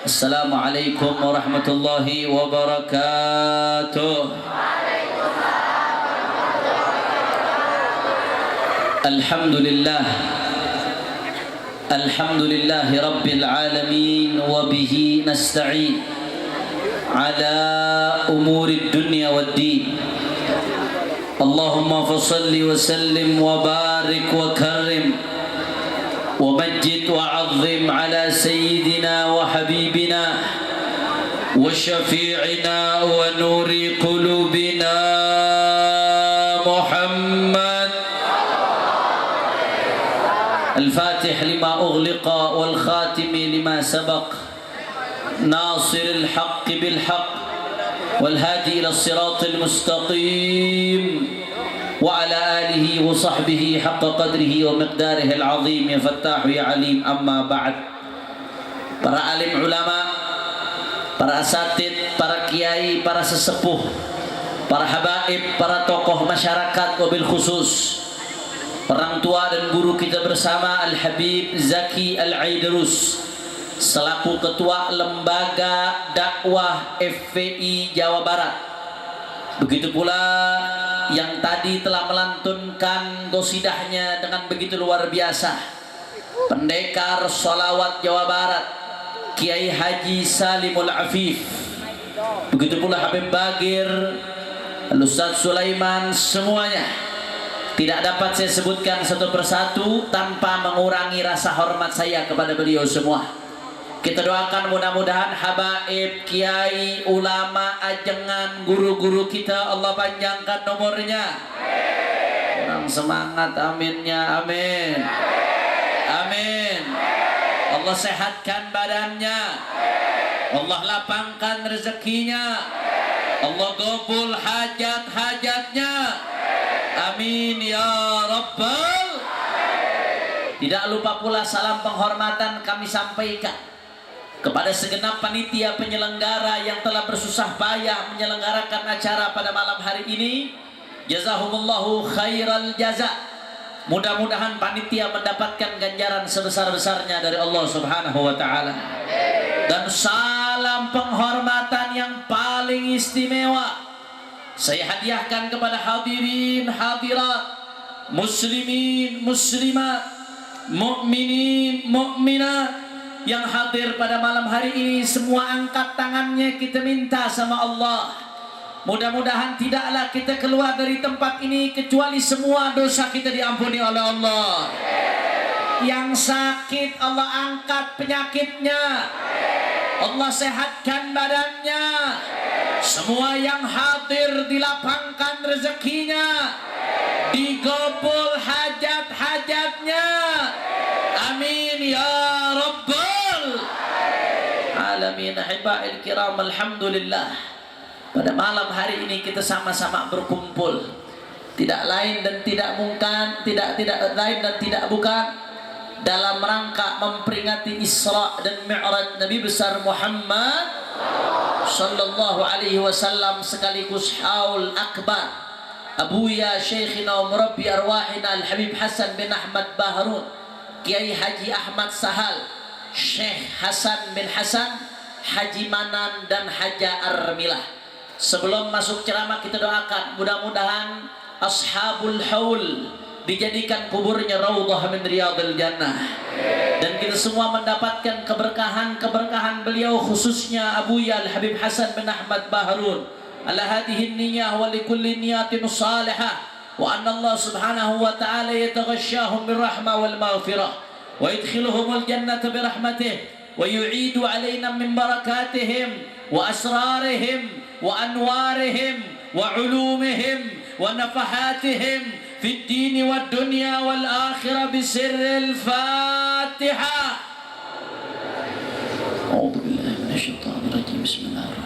Assalamualaikum warahmatullahi wabarakatuh. Alhamdulillah. Alhamdulillahi rabbil alamin wa bihi nasta'in ala umuri dunya waddin. Allahumma fassalli wa sallim wa barik wa karim ومجد وعظم على سيدنا وحبيبنا وشفيعنا ونور قلوبنا محمد الفاتح لما أغلق والخاتم لما سبق ناصر الحق بالحق والهادي إلى الصراط المستقيم وعلى آله وصحبه حق قدره ومقداره العظيم يا فتاح يا عليم أما بعد. Para alim ulama, para asatid, para kiai, para sesepuh, para habaib, para tokoh masyarakat, wabil khusus orang tua dan guru kita bersama Al-Habib Zaki Al-Aidrus selaku ketua lembaga dakwah FPI Jawa Barat. Begitu pula yang tadi telah melantunkan gosidahnya dengan begitu luar biasa, pendekar sholawat Jawa Barat Kiai Haji Salimul Afif. Begitu pula Habib Bagir, Ustaz Sulaiman, semuanya tidak dapat saya sebutkan satu persatu tanpa mengurangi rasa hormat saya kepada beliau semua. Kita doakan mudah-mudahan habaib, kiai, ulama, ajengan, guru-guru kita Allah panjangkan nomornya. Kurang semangat aminnya, amin. Amin. Allah sehatkan badannya. Allah lapangkan rezekinya. Allah gobul hajat-hajatnya. Amin ya Rabbal. Tidak lupa pula salam penghormatan kami sampaikan kepada segenap panitia penyelenggara yang telah bersusah payah menyelenggarakan acara pada malam hari ini. Jazahumullahu khairal jaza. Mudah-mudahan panitia mendapatkan ganjaran sebesar-besarnya dari Allah Subhanahu wa taala. Dan salam penghormatan yang paling istimewa saya hadiahkan kepada hadirin hadirat, muslimin muslimat, mukminin mukminat yang hadir pada malam hari ini. Semua angkat tangannya, kita minta sama Allah, mudah-mudahan tidaklah kita keluar dari tempat ini kecuali semua dosa kita diampuni oleh Allah. Yang sakit Allah angkat penyakitnya, Allah sehatkan badannya. Semua yang hadir dilapangkan rezekinya, digobol hajat-hajatnya. Amin ya Rabbal alamin. Ahiba'il kiram, alhamdulillah pada malam hari ini kita sama-sama berkumpul tidak lain dan tidak bukan dalam rangka memperingati Isra dan Mi'raj Nabi besar Muhammad sallallahu alaihi wasallam, sekaligus haul akbar abuya syekhina wa murabbi arwahina Al-Habib Hasan bin Ahmad Baharun, Kiai Haji Ahmad Sahal, Syekh Hasan bin Hasan, Haji Manan dan Haja Armilah. Sebelum masuk ceramah kita doakan mudah-mudahan ashabul haul dijadikan kuburnya raudhah min riyadil jannah, dan kita semua mendapatkan keberkahan beliau, khususnya Abuya Al-Habib Hasan bin Ahmad Baharun. Ala hadhihi niyyah wa likulli niyatin salihah, wa anna Allah subhanahu wa ta'ala yataghashshahum birrahmah wal maghfirah wa yadkhiluhumul jannata birahmatih wa yu'idu alaina min barakatihim wa asrarihim wa anwarihim wa ulumihim wa nafahatihim fid dini wad dunya wal akhirah bisirril Fatihah. A'udzu billahi minasyaitonir rajim. Bismillahirrahmanirrahim.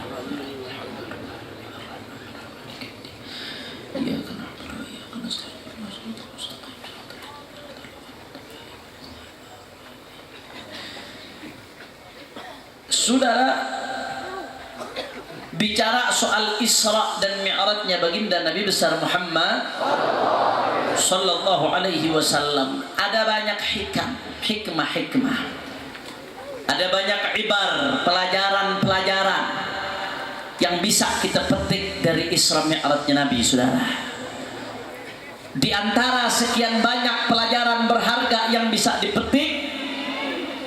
Saudara, bicara soal Isra dan Mi'rajnya baginda Nabi besar Muhammad sallallahu alaihi wasallam, ada banyak hikmah. Ada banyak ibar, pelajaran-pelajaran yang bisa kita petik dari Isra Mi'rajnya Nabi, saudara. Di antara sekian banyak pelajaran berharga yang bisa dipetik,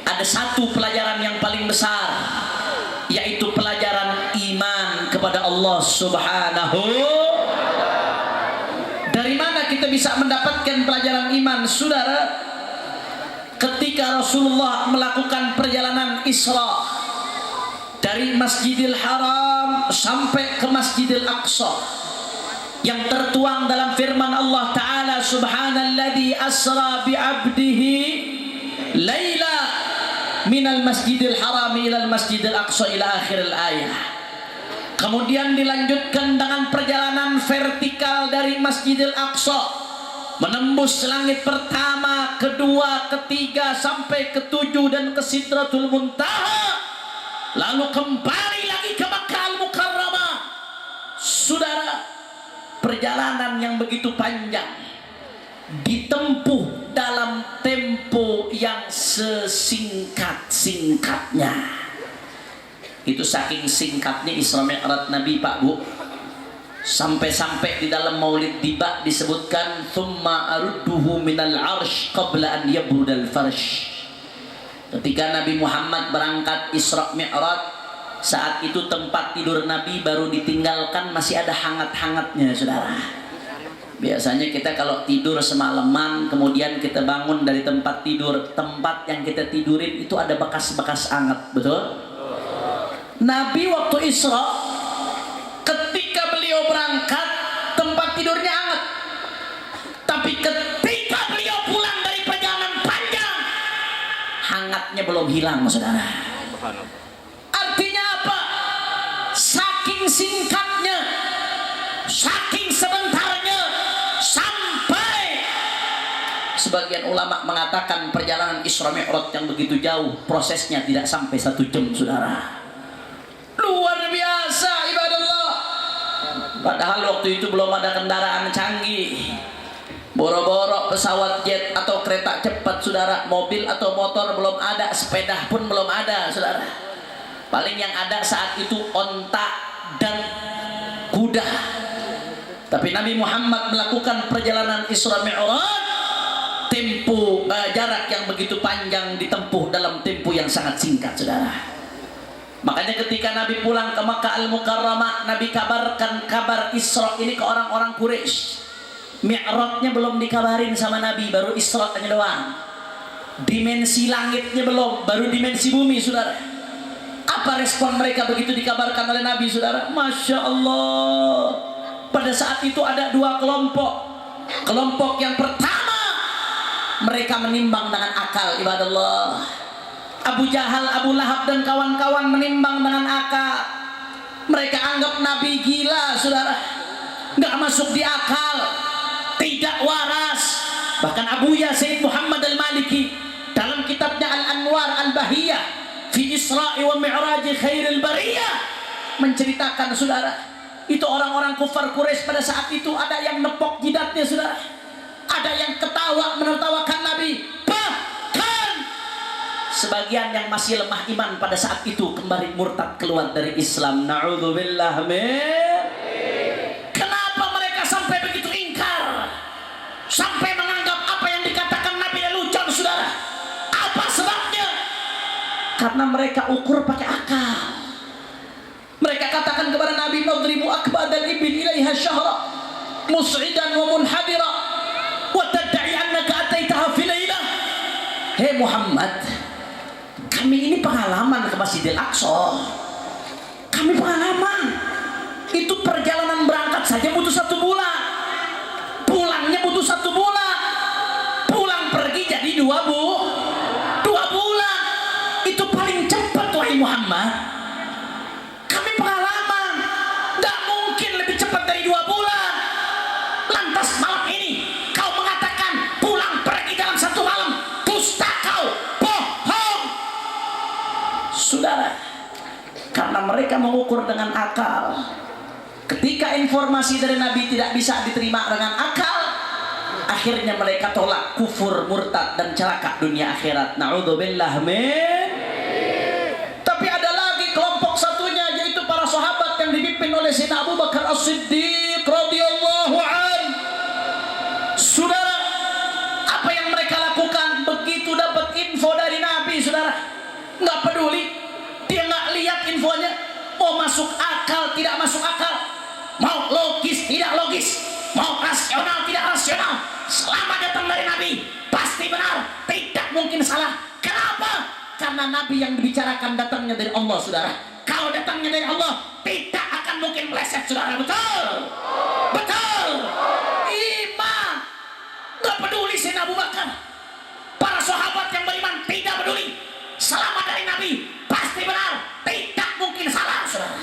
ada satu pelajaran yang paling besar, yaitu pelajaran iman kepada Allah Subhanahu. Dari mana kita bisa mendapatkan pelajaran iman, saudara? Ketika Rasulullah melakukan perjalanan Isra dari Masjidil Haram sampai ke Masjidil Aqsa, yang tertuang dalam firman Allah Ta'ala, Subhanalladzi asra bi'abdihi laila minal Masjidil Haram ilal Masjidil Aqsa ila akhiril ayah. Kemudian dilanjutkan dengan perjalanan vertikal dari Masjidil Aqsa, menembus langit pertama, kedua, ketiga, sampai ketujuh dan ke Sidratul Muntaha, lalu kembali lagi ke Makkah Al-Mukarramah. Saudara, perjalanan yang begitu panjang ditempuh dalam tempo yang sesingkat-singkatnya. Itu saking singkatnya Isra Mi'raj Nabi, Pak Bu. Sampai-sampai di dalam Maulid Diba disebutkan thumma arudduhu minal arsh qabla an yabrudal farsh. Ketika Nabi Muhammad berangkat Isra Mi'raj, saat itu tempat tidur Nabi baru ditinggalkan masih ada hangat-hangatnya, saudara. Biasanya kita kalau tidur semalaman, kemudian kita bangun dari tempat tidur, tempat yang kita tidurin itu ada bekas-bekas hangat, betul? Nabi waktu Isra, ketika beliau berangkat, tempat tidurnya hangat. Tapi ketika beliau pulang dari perjalanan panjang, hangatnya belum hilang, saudara. Artinya apa? Saking singkatnya, saking sebentarnya, sampai sebagian ulama mengatakan perjalanan Isra Mi'raj yang begitu jauh, prosesnya tidak sampai 1 jam, saudara. Luar biasa, ibadallah. Padahal waktu itu belum ada kendaraan canggih, boro-boro pesawat jet atau kereta cepat, saudara. Mobil atau motor belum ada, sepeda pun belum ada, saudara. Paling yang ada saat itu onta dan kuda. Tapi Nabi Muhammad melakukan perjalanan Isra Mi'raj, tempo jarak yang begitu panjang ditempuh dalam tempo yang sangat singkat, saudara. Makanya ketika Nabi pulang ke Makkah Al-Mukarramah, Nabi kabarkan kabar Isra ini ke orang-orang Quraisy. Mi'rajnya belum dikabarin sama Nabi, baru Isra-nya doang. Dimensi langitnya belum, baru dimensi bumi, saudara. Apa respon mereka begitu dikabarkan oleh Nabi, saudara? Masya Allah. Pada saat itu ada 2 kelompok. Kelompok yang pertama, mereka menimbang dengan akal, ibadallah. Abu Jahal, Abu Lahab dan kawan-kawan menimbang dengan akal. Mereka anggap Nabi gila, saudara. Nggak masuk di akal, tidak waras. Bahkan Abu Ya Sayyid Muhammad Al-Maliki dalam kitabnya Al-Anwar Al-Bahiyah fi Isra'i wa Mi'raji Khairil Bariyah menceritakan, saudara, itu orang-orang kufar Quraisy pada saat itu ada yang nepok jidatnya, saudara. Ada yang ketawa menertawakan Nabi. Sebagian yang masih lemah iman pada saat itu kembali murtad keluar dari Islam. Na'udzubillah min. Kenapa mereka sampai begitu ingkar? Sampai menganggap apa yang dikatakan Nabi lelucon, saudara? Apa sebabnya? Karena mereka ukur pakai akal. Mereka katakan kepada Nabi, "Nadribu akbadal ibil ilaiha syahra mus'idan wa munhadira wa tad'i annaka ataitaha fi lailah." Hei Muhammad, kami ini pengalaman ke Masjidil Aqsa. Kami pengalaman. Itu perjalanan berangkat saja butuh 1 bulan. Pulangnya butuh 1 bulan. Pulang pergi jadi 2 bulan. Itu paling cepat, wahai Muhammad. Kami pengalaman. Tidak mungkin lebih cepat dari 2 bulan. Lantas malam ini kau mengatakan pulang pergi dalam 1 malam. Dusta kau. Saudara, karena mereka mengukur dengan akal. Ketika informasi dari Nabi tidak bisa diterima dengan akal, akhirnya mereka tolak, kufur, murtad dan celaka dunia akhirat. Na'udzubillah min. oleh Sayyidina Abu Bakar As-Siddiq radhiyallahu an. Saudara, apa yang mereka lakukan begitu dapat info dari Nabi, saudara, nggak peduli, dia nggak lihat infonya, mau masuk akal tidak masuk akal, mau logis tidak logis, mau rasional tidak rasional, selama datang dari Nabi pasti benar, tidak mungkin salah. Kenapa? Karena Nabi yang dibicarakan datangnya dari Allah, saudara. Kalau datangnya dari Allah, tidak akan mungkin meleset, saudara. Betul? Betul? Iman. Gak peduli Sayyidina Abu Bakar. Para sahabat yang beriman tidak peduli. Selama dari Nabi, pasti benar. Tidak mungkin salah, saudara.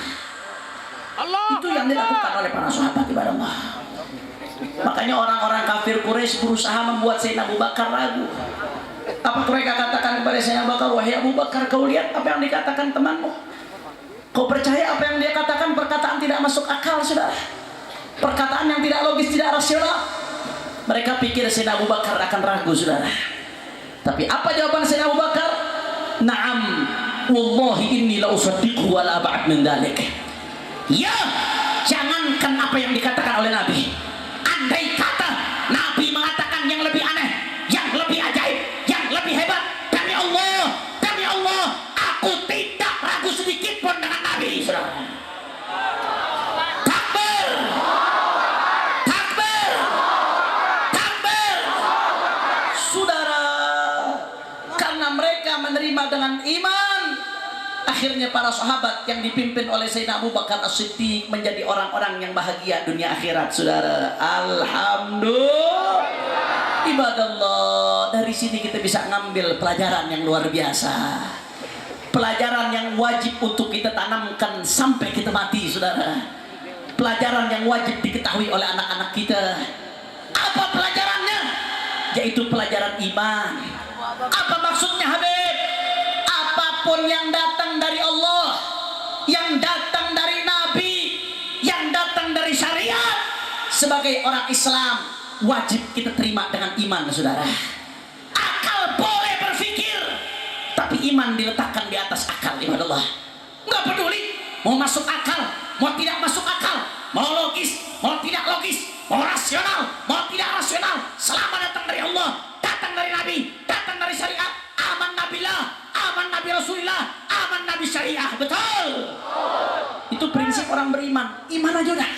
Itu yang dilakukan oleh para sahabat ibadah Allah. Makanya orang-orang kafir Quraisy berusaha membuat Sayyidina Abu Bakar ragu. Apa mereka katakan kepada Sayyidina Abu Bakar, wahai Abu Bakar, kau lihat apa yang dikatakan temanmu? Kau percaya apa yang dia katakan? Perkataan tidak masuk akal, saudara. Perkataan yang tidak logis, tidak rasional. Mereka pikir Sayyidina Abu Bakar akan ragu, saudara. Tapi apa jawaban Sayyidina Abu Bakar? Naam, wallahi inni la usaddiqu wa la ab'ad min dzalik. Ya, jangankan apa yang dikatakan oleh Nabi. Andai kata Nabi mengatakan yang lebih aneh, yang lebih ajaib, yang lebih hebat, demi Allah, aku tidak ragu sedikit pun dengan Nabi, saudara. Takbir, takbir, takbir, saudara. Karena mereka menerima dengan iman, akhirnya para sahabat yang dipimpin oleh Sayyidina Abu Bakar As-Siddiq menjadi orang-orang yang bahagia dunia akhirat, saudara. Alhamdulillah. Ibadallah, dari sini kita bisa ngambil pelajaran yang luar biasa. Pelajaran yang wajib untuk kita tanamkan sampai kita mati, saudara. Pelajaran yang wajib diketahui oleh anak-anak kita. Apa pelajarannya? Yaitu pelajaran iman. Apa maksudnya, Habib? Apapun yang datang dari Allah, yang datang dari Nabi, yang datang dari syariat, sebagai orang Islam wajib kita terima dengan iman, saudara. Akal boleh berpikir, tapi iman diletakkan di atas akal, ibadallah. Nggak peduli mau masuk akal, mau tidak masuk akal, mau logis, mau tidak logis, mau rasional, mau tidak rasional, selama datang dari Allah, datang dari Nabi, datang dari syariat. Aman nabilah, aman nabi Rasulillah, aman nabi syariah. Betul? Itu prinsip orang beriman. Iman aja udah.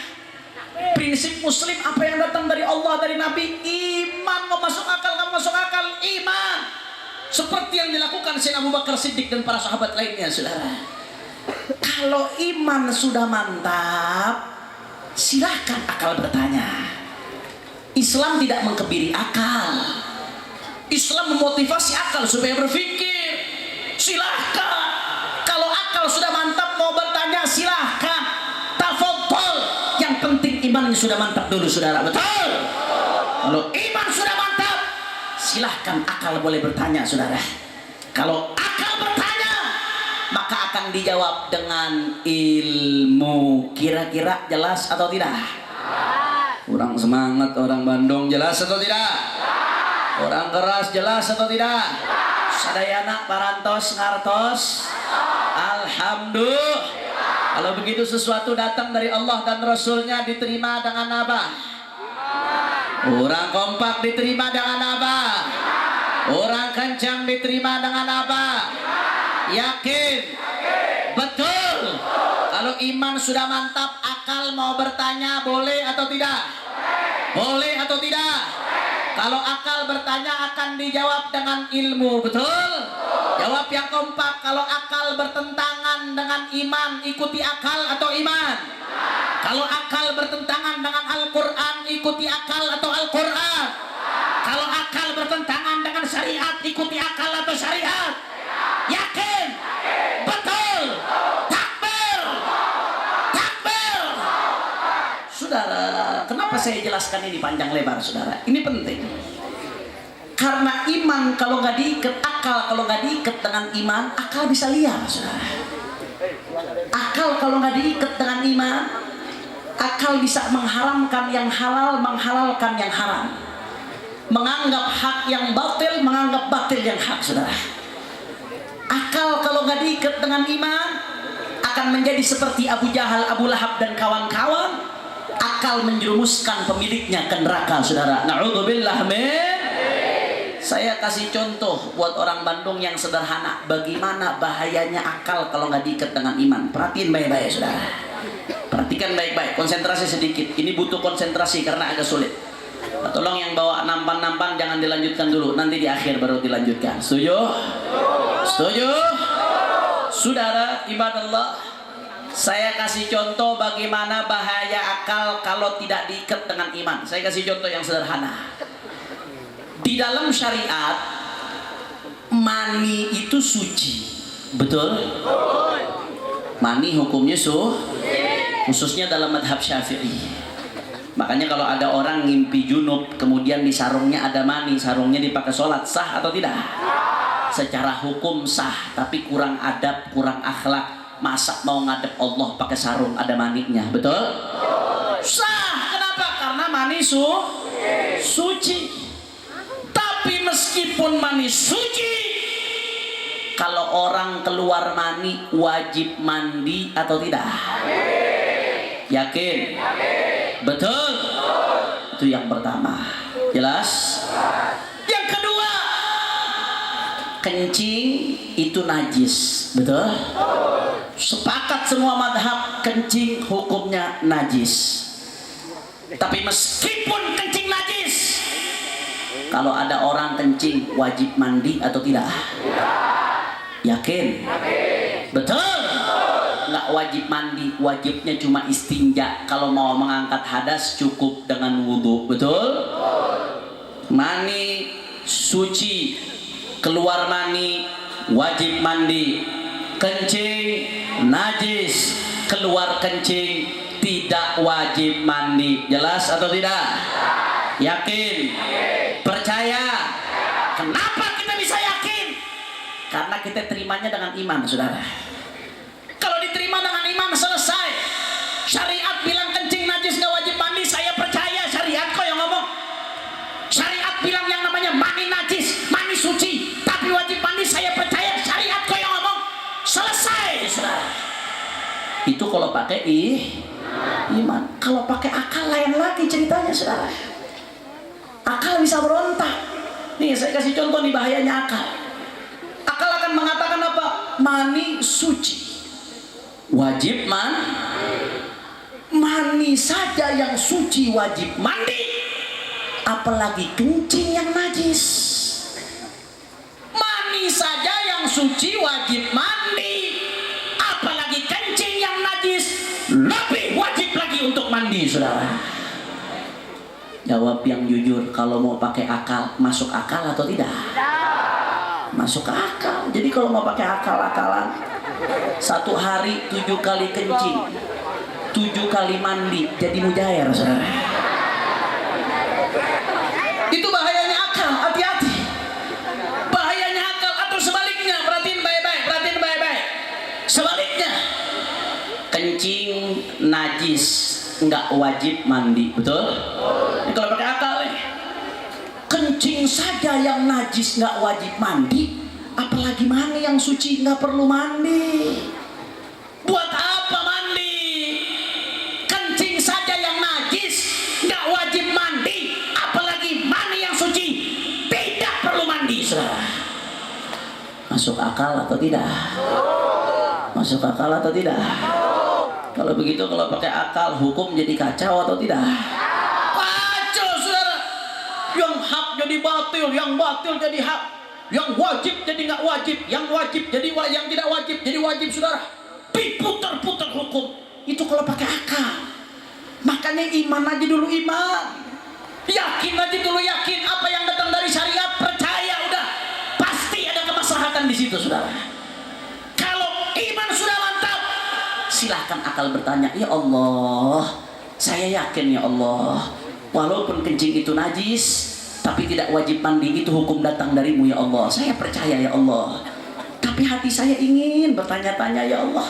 Prinsip muslim, apa yang datang dari Allah, dari Nabi, iman. Mau masuk akal, nggak masuk akal, iman. Seperti yang dilakukan Sayyidina Abu Bakar Siddiq dan para sahabat lainnya, saudara. Kalau iman sudah mantap, silahkan akal bertanya. Islam tidak mengkebiri akal. Islam memotivasi akal supaya berpikir. Silahkan. Kalau akal sudah mantap mau bertanya, silahkan. Tafadhol. Yang penting imannya sudah mantap dulu, saudara. Betul? Kalau iman sudah mantap, silahkan akal boleh bertanya, saudara. Kalau akal bertanya, maka akan dijawab dengan ilmu. Kira-kira jelas atau tidak? Kurang semangat orang Bandung, jelas atau tidak? Orang keras jelas atau tidak? Sadayana parantos ngartos. Alhamdulillah. Kalau begitu sesuatu datang dari Allah dan Rasulnya diterima dengan apa? Orang kompak diterima dengan apa? Orang kencang diterima dengan apa? Yakin? Betul. Kalau iman sudah mantap, akal mau bertanya boleh atau tidak? Boleh atau tidak? Kalau akal bertanya akan dijawab dengan ilmu, betul? Jawab yang kompak. Kalau akal bertentangan dengan iman, ikuti akal atau iman? Kalau akal bertentangan dengan Al-Quran, ikuti akal atau Al-Quran? Kalau akal bertentangan dengan syariat, ikuti akal atau syariat? Yakin? Betul? Takbir! Takbir! Saudara, kenapa saya jelaskan ini panjang lebar, saudara? Ini penting. Karena iman kalau nggak diikat, akal kalau nggak diikat dengan iman, akal bisa liar, saudara. Akal kalau nggak diikat dengan iman, akal bisa mengharamkan yang halal, menghalalkan yang haram. Menganggap hak yang batil, menganggap batil yang hak, saudara. Akal kalau nggak diikat dengan iman, akan menjadi seperti Abu Jahal, Abu Lahab dan kawan-kawan. Akal menjerumuskan pemiliknya ke neraka, saudara. Na'udzubillah min. Saya kasih contoh buat orang Bandung yang sederhana, bagaimana bahayanya akal kalau nggak diikat dengan iman. Perhatiin baik-baik, saudara. Perhatikan baik-baik, konsentrasi sedikit. Ini butuh konsentrasi karena agak sulit. Tolong yang bawa nampan-nampan jangan dilanjutkan dulu, nanti di akhir baru dilanjutkan. Setuju? Setuju? Saudara ibadallah, saya kasih contoh bagaimana bahaya akal kalau tidak diikat dengan iman. Saya kasih contoh yang sederhana. Di dalam syariat, mani itu suci, betul? Mani hukumnya khususnya dalam madhab Syafi'i. Makanya kalau ada orang ngimpi junub, kemudian di sarungnya ada mani, sarungnya dipakai sholat, sah atau tidak? Secara hukum sah, tapi kurang adab, kurang akhlak. Masa mau ngadep Allah pakai sarung ada maninya, betul? Sah, kenapa? Karena mani suci. Tapi meskipun mani suci, kalau orang keluar mani wajib mandi atau tidak? Yakin? Betul? Itu yang pertama. Jelas? Yang kedua, kencing itu najis, betul? Sepakat semua madhab kencing hukumnya najis. Tapi meskipun kencing najis, kalau ada orang kencing wajib mandi atau tidak? Yakin? Betul? Nggak wajib mandi, wajibnya cuma istinja. Kalau mau mengangkat hadas cukup dengan wudhu, betul? Mani suci, keluar mani wajib mandi. Kencing najis, keluar kencing tidak wajib mandi. Jelas atau tidak? Yakin? Percaya? Kenapa kita bisa yakin? Karena kita terimanya dengan iman, saudara. Kalau diterima dengan iman selesai. Syariat bilang kencing najis gak wajib mandi, saya percaya syariat kok yang ngomong. Syariat bilang yang namanya mani najis, mani suci, tapi wajib mandi, saya percaya syariat kok yang ngomong. Selesai, saudara. Itu kalau pakai iman. Kalau pakai akal lain lagi ceritanya, saudara. Akal bisa berontak. Nih saya kasih contoh nih bahayanya akal. Akal akan mengatakan apa? Mani suci, wajib mani saja yang suci wajib mandi, apalagi kencing yang najis. Mani saja yang suci wajib mandi, apalagi kencing yang najis, lebih wajib lagi untuk mandi, saudara. Jawab yang jujur, kalau mau pakai akal, masuk akal atau tidak? Masuk akal. Jadi kalau mau pakai akal-akalan, 1 hari 7 kali kencing, 7 kali mandi, jadi mujair, saudara. Itu bahayanya akal, hati-hati. Bahayanya akal atau sebaliknya, perhatiin baik-baik, perhatiin baik-baik. Sebaliknya, kencing najis, nggak wajib mandi, betul? Ini kalau pakai akal nih, kencing saja yang najis nggak wajib mandi, apalagi mani yang suci nggak perlu mandi. Buat apa mandi? Kencing saja yang najis nggak wajib mandi, apalagi mani yang suci tidak perlu mandi, saudara. Masuk akal atau tidak? Masuk akal atau tidak? Kalau begitu, kalau pakai akal, hukum jadi kacau atau tidak? Kacau, saudara. Yang hak jadi batil, yang batil jadi hak, yang wajib jadi nggak wajib, yang wajib jadi yang tidak wajib jadi wajib, saudara. Diputar-putar hukum. Itu kalau pakai akal. Makanya iman aja dulu iman. Yakin aja dulu yakin. Apa yang datang dari syariat, percaya udah. Pasti ada kemaslahatan di situ, saudara. Kalau iman sudah mantap, silahkan akal bertanya, ya Allah, saya yakin ya Allah, walaupun kencing itu najis, tapi tidak wajib mandi, itu hukum datang darimu ya Allah. Saya percaya ya Allah. Tapi hati saya ingin bertanya-tanya ya Allah,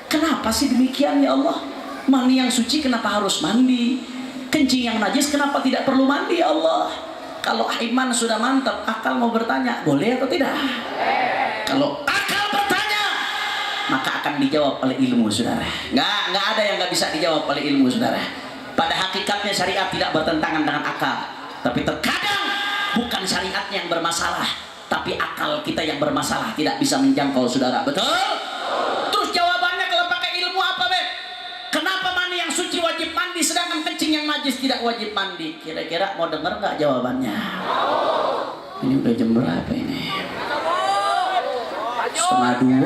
kenapa sih demikian ya Allah? Mani yang suci kenapa harus mandi? Kencing yang najis kenapa tidak perlu mandi ya Allah? Kalau iman sudah mantap, akal mau bertanya, boleh atau tidak? Kalau akal bertanya, maka akan dijawab oleh ilmu, saudara. Nggak ada yang nggak bisa dijawab oleh ilmu, saudara. Pada hakikatnya syariat tidak bertentangan dengan akal, tapi terkadang bukan syariatnya yang bermasalah, tapi akal kita yang bermasalah, tidak bisa menjangkau, saudara. Betul? Terus jawabannya kalau pakai ilmu apa, Beb? Kenapa mani yang suci wajib mandi sedangkan kencing yang najis tidak wajib mandi? Kira-kira mau dengar nggak jawabannya? Ini udah jam berapa ini? 1:30.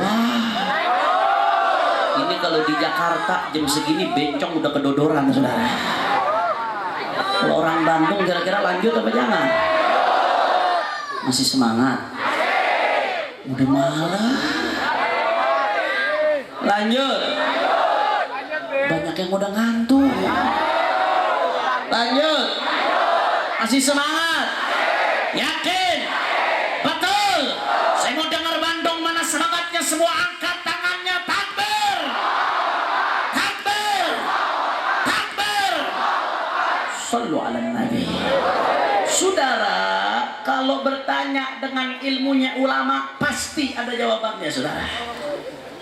Ini kalau di Jakarta jam segini bencong udah kedodoran, saudara. Kalau orang Bandung kira-kira lanjut apa jangan? Masih semangat? Udah malam. Lanjut. Banyak yang udah ngantuk. Lanjut. Masih semangat? Yakin? Betul? Saya mau dengar Bandung, mana semangatnya? Semua angkat tangannya. Takbir! Takbir! Takbir! Sallu ala Nabi. Saudara, kalau bertanya dengan ilmunya ulama, pasti ada jawabannya, saudara.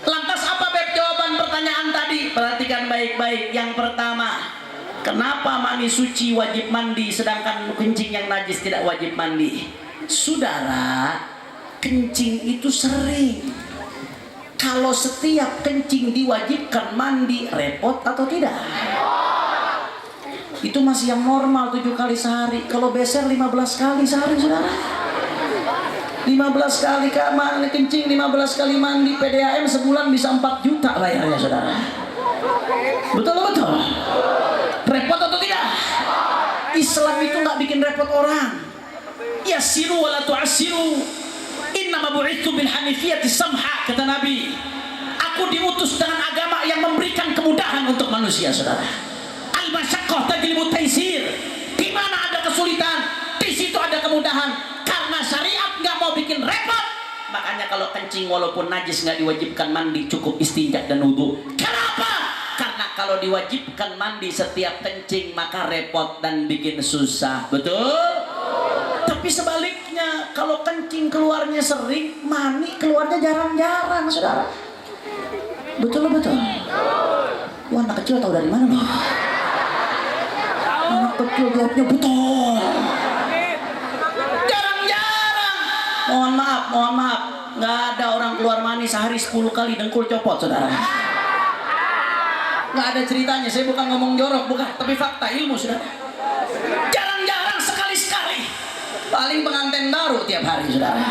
Lantas apa, Beb, jawaban pertanyaan tadi? Perhatikan baik-baik. Yang pertama, kenapa mani suci wajib mandi sedangkan kencing yang najis tidak wajib mandi? Saudara, kencing itu sering. Kalau setiap kencing diwajibkan mandi, repot atau tidak? Itu masih yang normal 7 kali sehari. Kalau beser 15 kali sehari, saudara. 15 kali kamar kencing, 15 kali mandi, PDAM sebulan bisa 4 juta bayarnya, saudara. Betul? Repot atau tidak? Islam itu nggak bikin repot orang. Yasiru wala tu'asiru. Innama bu'itsu bil hanifiyati samha, kata Nabi. Aku diutus dengan agama yang memberikan kemudahan untuk manusia, saudara. Al-masyaqqah tajlibu taisir. Di mana ada kesulitan, di situ ada kemudahan. Karena syariat nggak mau bikin repot. Makanya kalau kencing walaupun najis nggak diwajibkan mandi, cukup istinja dan wudu. Kenapa? Karena kalau diwajibkan mandi setiap kencing maka repot dan bikin susah. Betul? Tapi sebaliknya, kalau kencing keluarnya sering, mani keluarnya jarang-jarang, saudara. Betul? Wah, anak kecil tahu dari mana loh? Anak kecil jawabnya betul. Jarang-jarang. Mohon maaf, nggak ada orang keluar mani sehari 10 kali dengkul copot, saudara. Nggak ada ceritanya. Saya bukan ngomong jorok, bukan, tapi fakta ilmu, saudara. Jarang-jarang, sekali-sekali. Paling pengantin baru tiap hari, saudara.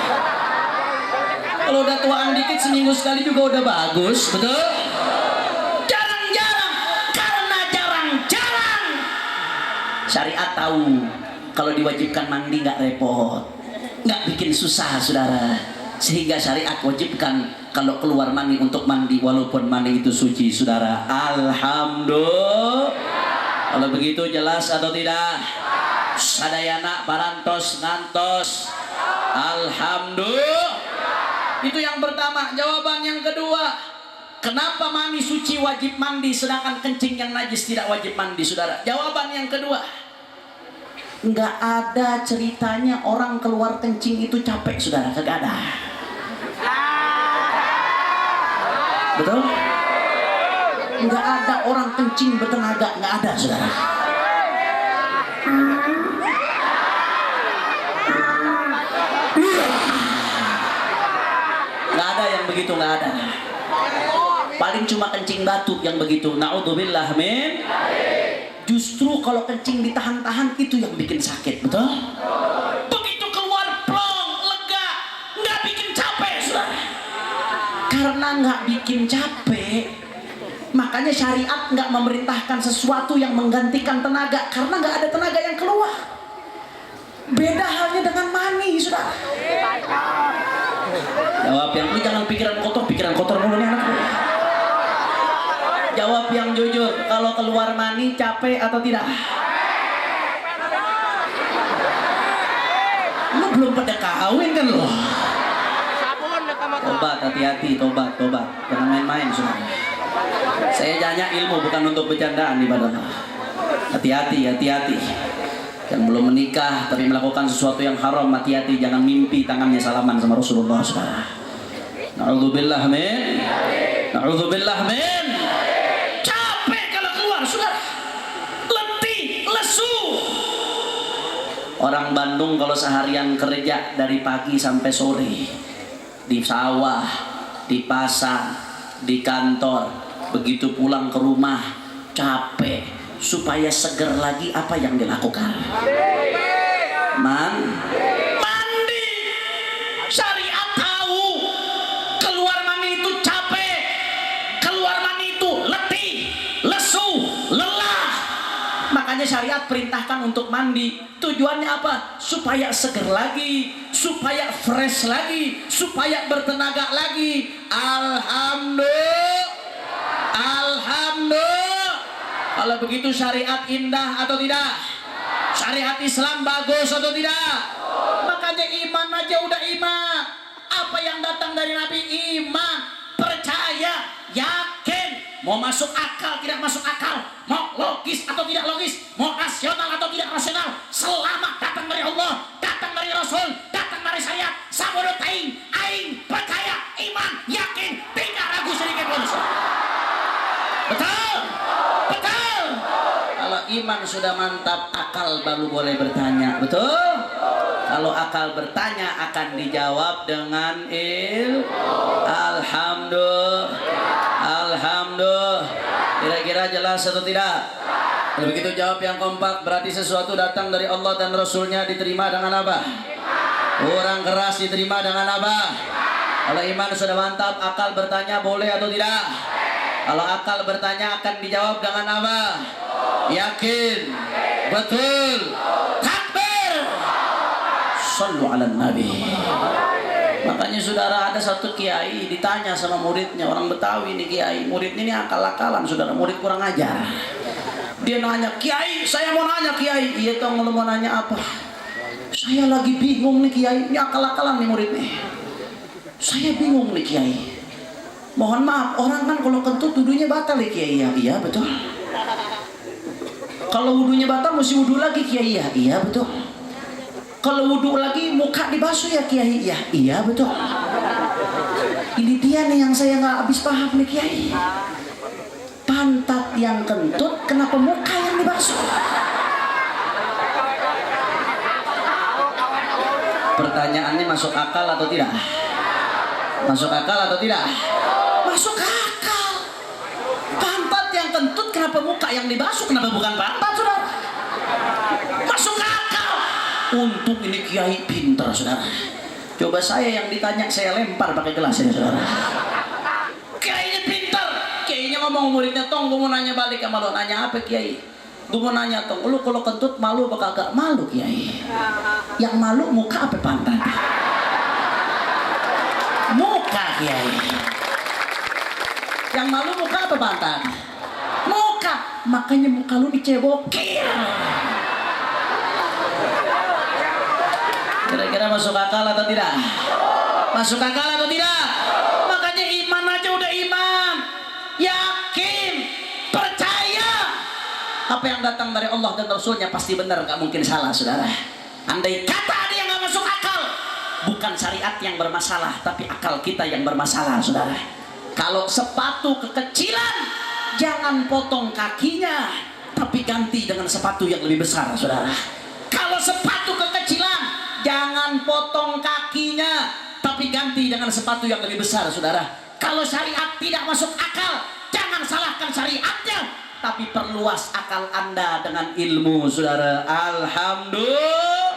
Kalau udah tuaan dikit seminggu sekali juga udah bagus, betul? Jarang-jarang, karena jarang-jarang. Syariat tahu kalau diwajibkan mandi nggak repot, nggak bikin susah, saudara. Sehingga syariat wajibkan kalau keluar mani untuk mandi walaupun mani itu suci, saudara. Alhamdulillah. Kalau begitu jelas atau tidak? Sadayana parantos ngantos. Alhamdulillah. Itu yang pertama. Jawaban yang kedua, kenapa mani suci wajib mandi sedangkan kencing yang najis tidak wajib mandi, saudara? Jawaban yang kedua, nggak ada ceritanya orang keluar kencing itu capek, saudara. Kagak ada. Betul? Nggak ada orang kencing bertenaga, nggak ada, saudara. Nggak ada yang begitu, nggak ada. Paling cuma kencing batu yang begitu. Na'udzubillah min. Justru kalau kencing ditahan-tahan itu yang bikin sakit, betul? Begitu keluar plong, lega, nggak bikin capek, saudara. Karena nggak bikin capek, makanya syariat nggak memerintahkan sesuatu yang menggantikan tenaga, karena nggak ada tenaga yang keluar. Beda halnya dengan mani, saudara. Jawab yang ini, jangan pikiran kotor mulu nih anakku. Jawab yang jujur, kalau keluar mani capek atau tidak? Lu belum pada kawin kan lo? Tobat, hati-hati, tobat. Jangan main-main, saudara. Saya tanya ilmu bukan untuk bercandaan ibadah. Hati-hati. Yang belum menikah tapi melakukan sesuatu yang haram, hati-hati, jangan mimpi tangannya salaman sama Rasulullah, saudara. Na'udzubillah min. Na'udzubillah min. Capek kalau keluar, sudah letih, lesu. Orang Bandung kalau seharian kerja dari pagi sampai sore di sawah, di pasar, di kantor, begitu pulang ke rumah capek, supaya seger lagi apa yang dilakukan? Mandi. Syariat tahu keluar mani itu capek, keluar mani itu letih, lesu, lelah. Makanya syariat perintahkan untuk mandi. Tujuannya apa? Supaya seger lagi, supaya fresh lagi, supaya bertenaga lagi. Alhamdulillah. Alhamdulillah. Kalau begitu syariat indah atau tidak? Syariat Islam bagus atau tidak? Makanya iman aja udah iman. Apa yang datang dari Nabi iman, percaya, yakin. Mau masuk akal tidak masuk akal, mau logis atau tidak logis, mau rasional atau tidak rasional, selama datang dari Allah, datang dari Rasul, datang dari saya, sabodo aing percaya, iman, yakin, tidak ragu sedikit pun. Betul? Betul? Kalau iman sudah mantap, akal baru boleh bertanya. Betul? Kalau akal bertanya akan dijawab dengan Alhamdulillah. Alhamdulillah. Kira-kira jelas atau tidak? Kalau begitu jawab yang kompak, berarti sesuatu datang dari Allah dan Rasulnya diterima dengan apa? Orang keras diterima dengan apa? Kalau iman sudah mantap, akal bertanya boleh atau tidak? Kalau akal bertanya akan dijawab dengan apa? Yakin, betul, takbir, sallu ala nabi. Makanya saudara, ada satu kiai ditanya sama muridnya, orang Betawi nih kiai, murid ini akal-akalan saudara, murid kurang ajar. Dia nanya, kiai saya mau nanya kiai. Iya toh, lu mau nanya apa? Saya lagi bingung nih kiai, ini akal-akalan nih muridnya. Saya bingung nih kiai. Mohon maaf, orang kan kalau kentut wudunya batal ya kiai ya? Iya betul. Kalau wudunya batal mesti wudu lagi kiai ya? Iya betul. Kalau wudu lagi muka dibasuh ya kiai? Ya, iya betul. Ini dia nih yang saya nggak habis paham nih kiai. Pantat yang kentut, kenapa muka yang dibasuh? Pertanyaannya masuk akal atau tidak? Masuk akal atau tidak? Masuk akal. Pantat yang kentut, kenapa muka yang dibasuh? Kenapa bukan pantat, saudara? Masuk akal. Untung ini kiai pintar, saudara. Coba saya yang ditanya, saya lempar pakai gelas ini, saudara. Kiainya pintar. Kiainya ngomong muridnya, tong, gue mau nanya balik sama lo. Nanya apa kiai? Gue mau nanya, tong, lu kalau kentut malu apa kagak? Malu kiai. Yang malu muka apa pantat? Muka kiai. Yang malu muka apa pantat? Muka. Makanya muka lu dicebokin. Kira-kira masuk akal atau tidak? Masuk akal atau tidak? Makanya iman aja udah iman, yakin, percaya. Apa yang datang dari Allah dan Rasulnya pasti benar, gak mungkin salah, saudara. Andai kata ada yang gak masuk akal, bukan syariat yang bermasalah, tapi akal kita yang bermasalah, saudara. Kalau sepatu kekecilan, jangan potong kakinya, tapi ganti dengan sepatu yang lebih besar, saudara. Kalau sepatu kekecilan, jangan potong kakinya, tapi ganti dengan sepatu yang lebih besar, saudara. Kalau syariat tidak masuk akal, jangan salahkan syariatnya, tapi perluas akal Anda dengan ilmu, saudara. Alhamdulillah.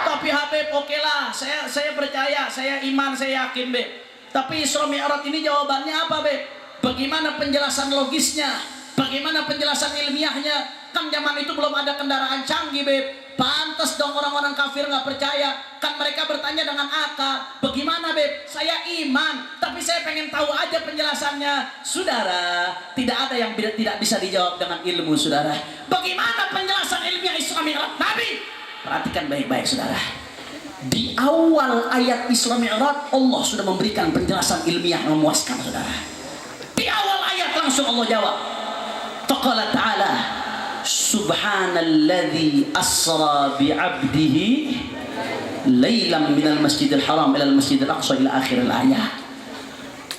Tapi Habib, oke lah, saya percaya, saya iman, saya yakin, Beb. Tapi Isra Mi'raj ini jawabannya apa, Beb? Bagaimana penjelasan logisnya? Bagaimana penjelasan ilmiahnya? Kan zaman itu belum ada kendaraan canggih, Beb. Pantas dong orang-orang kafir nggak percaya. Kan mereka bertanya dengan akal. Bagaimana, Beb? Saya iman, tapi saya pengen tahu aja penjelasannya. Saudara, tidak ada yang tidak bisa dijawab dengan ilmu, saudara. Bagaimana penjelasan ilmiah Isra Mi'raj Nabi? Perhatikan baik-baik, saudara. Di awal ayat Isra Mi'raj, Allah sudah memberikan penjelasan ilmiah yang memuaskan, saudara. Di awal ayat langsung Allah jawab. Faqala ta'ala, Subhanalladzi asra bi'abdihi laylan minal masjidil haram ilal masjidil aqsa ila akhir al-ayat.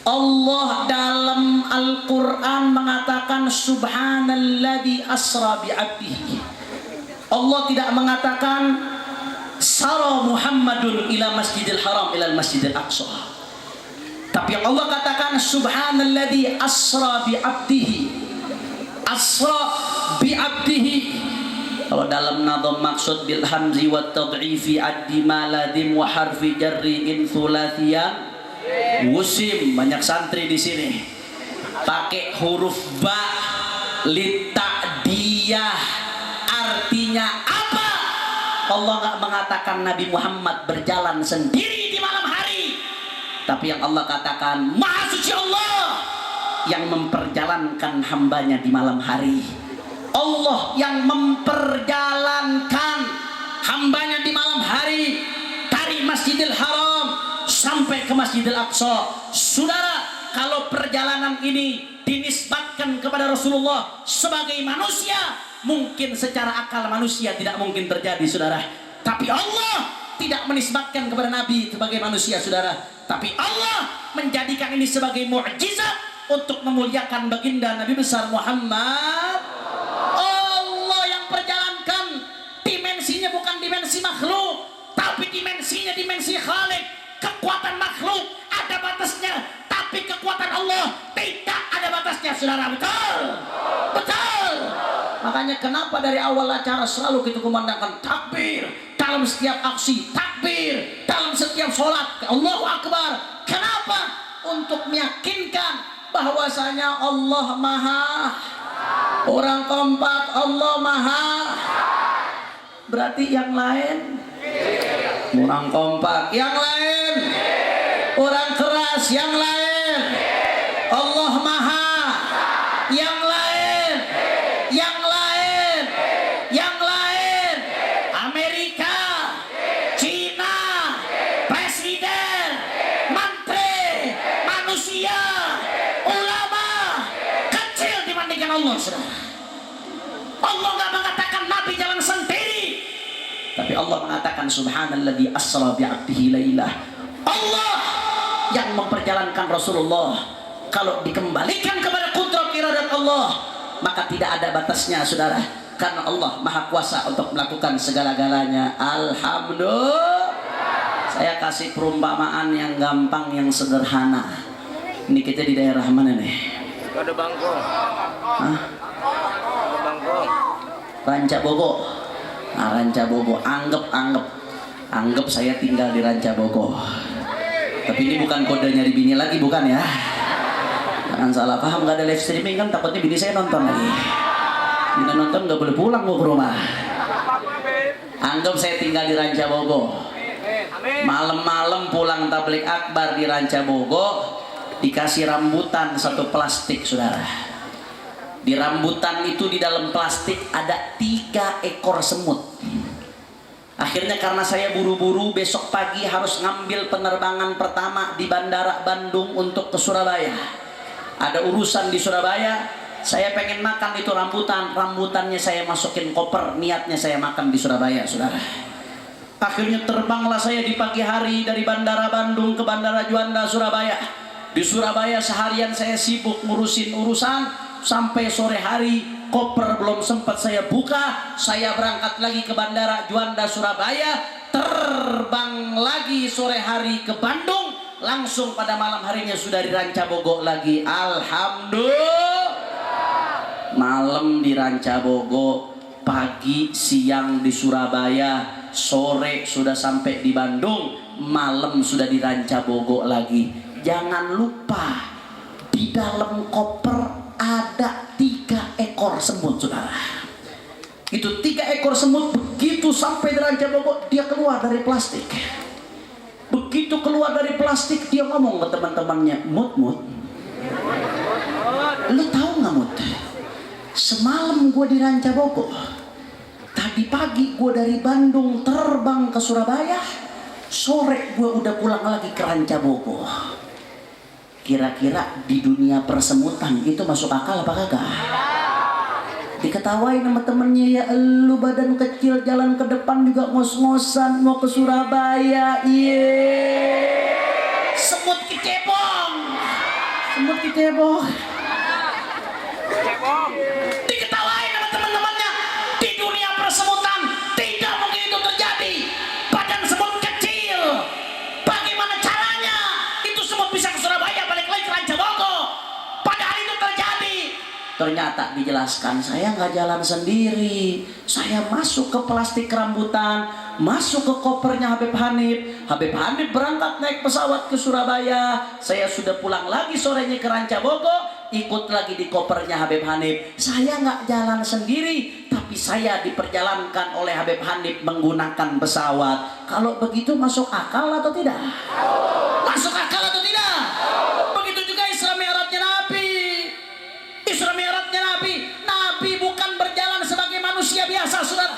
Allah dalam Al-Quran mengatakan subhanalladzi asra bi'abdihi. Allah tidak mengatakan sara Muhammadun ila masjidil haram ila masjidil aqsa. Tapi yang Allah katakan subhanalladzi asra bi'abdihi. Asra bi'abdihi. Kalau dalam nadham maksud bil hamzi wa tad'ifi addi maladim wa harfi jarri in thulathiyan wusim. Banyak santri di sini pakai huruf ba lita'diyah. Artinya apa? Allah nggak mengatakan Nabi Muhammad berjalan sendiri di malam hari, tapi yang Allah katakan Maha Suci Allah yang memperjalankan hambanya di malam hari. Allah yang memperjalankan hambanya di malam hari dari Masjidil Haram sampai ke Masjidil Aqsa. Saudara, kalau perjalanan ini dinisbatkan kepada Rasulullah sebagai manusia, mungkin secara akal manusia tidak mungkin terjadi, saudara. Tapi Allah tidak menisbatkan kepada Nabi sebagai manusia, saudara. Tapi Allah menjadikan ini sebagai mukjizat untuk memuliakan baginda Nabi besar Muhammad. Allah yang perjalankan, dimensinya bukan dimensi makhluk, tapi dimensinya dimensi Khalik. Kekuatan makhluk ada batasnya, tapi kekuatan Allah tidak ada batasnya, saudara. Betul? Betul. Makanya kenapa dari awal acara selalu kita kumandangkan takbir, dalam setiap aksi takbir, dalam setiap sholat Allahu Akbar. Kenapa? Untuk meyakinkan bahwasanya Allah Maha. Orang kompak, Allah Maha. Berarti yang lain orang kompak, yang lain orang keras, yang lain Allah Maha, yang lain Amerika, Cina, presiden, menteri, manusia, ulama kecil dibandingkan Allah, saudara. Allah nggak mengatakan Nabi jalan sendiri, tapi Allah mengatakan subhanalladzi asra bi'abdihi lailah. Allah yang memperjalankan Rasulullah. Kalau dikembalikan kepada kudrat iradat Allah, maka tidak ada batasnya, saudara. Karena Allah Maha Kuasa untuk melakukan segala-galanya. Alhamdulillah. Saya kasih perumpamaan yang gampang, yang sederhana. Ini kita di daerah mana nih? Ada Bangkong. Hah? Ada Bangkong. Ranca Bogo. Nah, Ranca Bogo. Anggap saya tinggal di Ranca Bogo. Tapi ini bukan kode nyari bini lagi, bukan ya? Jangan salah paham, nggak ada live streaming kan, takutnya bini saya nonton lagi. Bini nonton nggak boleh pulang mau ke rumah. Anggap saya tinggal di Ranca Bogo. Malam-malam pulang tablik akbar di Ranca Bogo, dikasih rambutan satu plastik, saudara. Di rambutan itu di dalam plastik ada 3 ekor semut. Akhirnya karena saya buru-buru besok pagi harus ngambil penerbangan pertama di Bandara Bandung untuk ke Surabaya. Ada urusan di Surabaya, saya pengen makan itu rambutan. Rambutannya saya masukin koper, niatnya saya makan di Surabaya, saudara. Akhirnya terbanglah saya di pagi hari dari Bandara Bandung ke Bandara Juanda Surabaya. Di Surabaya seharian saya sibuk ngurusin urusan, sampai sore hari koper belum sempat saya buka. Saya berangkat lagi ke Bandara Juanda Surabaya, terbang lagi sore hari ke Bandung, langsung pada malam harinya sudah di Ranca Bogo lagi. Alhamdulillah. Malam di Ranca Bogo, pagi siang di Surabaya, sore sudah sampai di Bandung, malam sudah di Ranca Bogo lagi. Jangan lupa di dalam koper ada 3 ekor semut, saudara. Itu 3 ekor semut begitu sampai di Ranca Bogo, dia keluar dari plastik. Begitu keluar dari plastik, dia ngomong ke teman-temannya, Mut, lu tahu nggak Mut? Semalam gue di Ranca Bogo, tadi pagi gue dari Bandung terbang ke Surabaya, sore gue udah pulang lagi ke Ranca Bogo. Kira-kira di dunia persemutan itu masuk akal apa kagak? Diketawain sama temennya, ya lu badan kecil jalan ke depan juga ngos-ngosan mau ke Surabaya. Semut kecepong. rambut dicebok. Cebong. Diketawain sama teman-temannya. Di dunia persemutan tidak mungkin itu terjadi. Badan semut kecil. Bagaimana caranya? Itu semut bisa ke Surabaya, balik lagi ke Rancabogo. Padahal itu terjadi. Ternyata dijelaskan, saya nggak jalan sendiri. Saya masuk ke plastik rambutan, masuk ke kopernya Habib Hanif. Habib Hanif berangkat naik pesawat ke Surabaya. Saya sudah pulang lagi sorenya ke Rancabogo, ikut lagi di kopernya Habib Hanif. Saya nggak jalan sendiri, tapi saya diperjalankan oleh Habib Hanif menggunakan pesawat. Kalau begitu masuk akal atau tidak? Masuk akal atau tidak? Begitu juga Isra Mi'rajnya Nabi. Isra Mi'rajnya Nabi. Nabi bukan berjalan sebagai manusia biasa, saudara,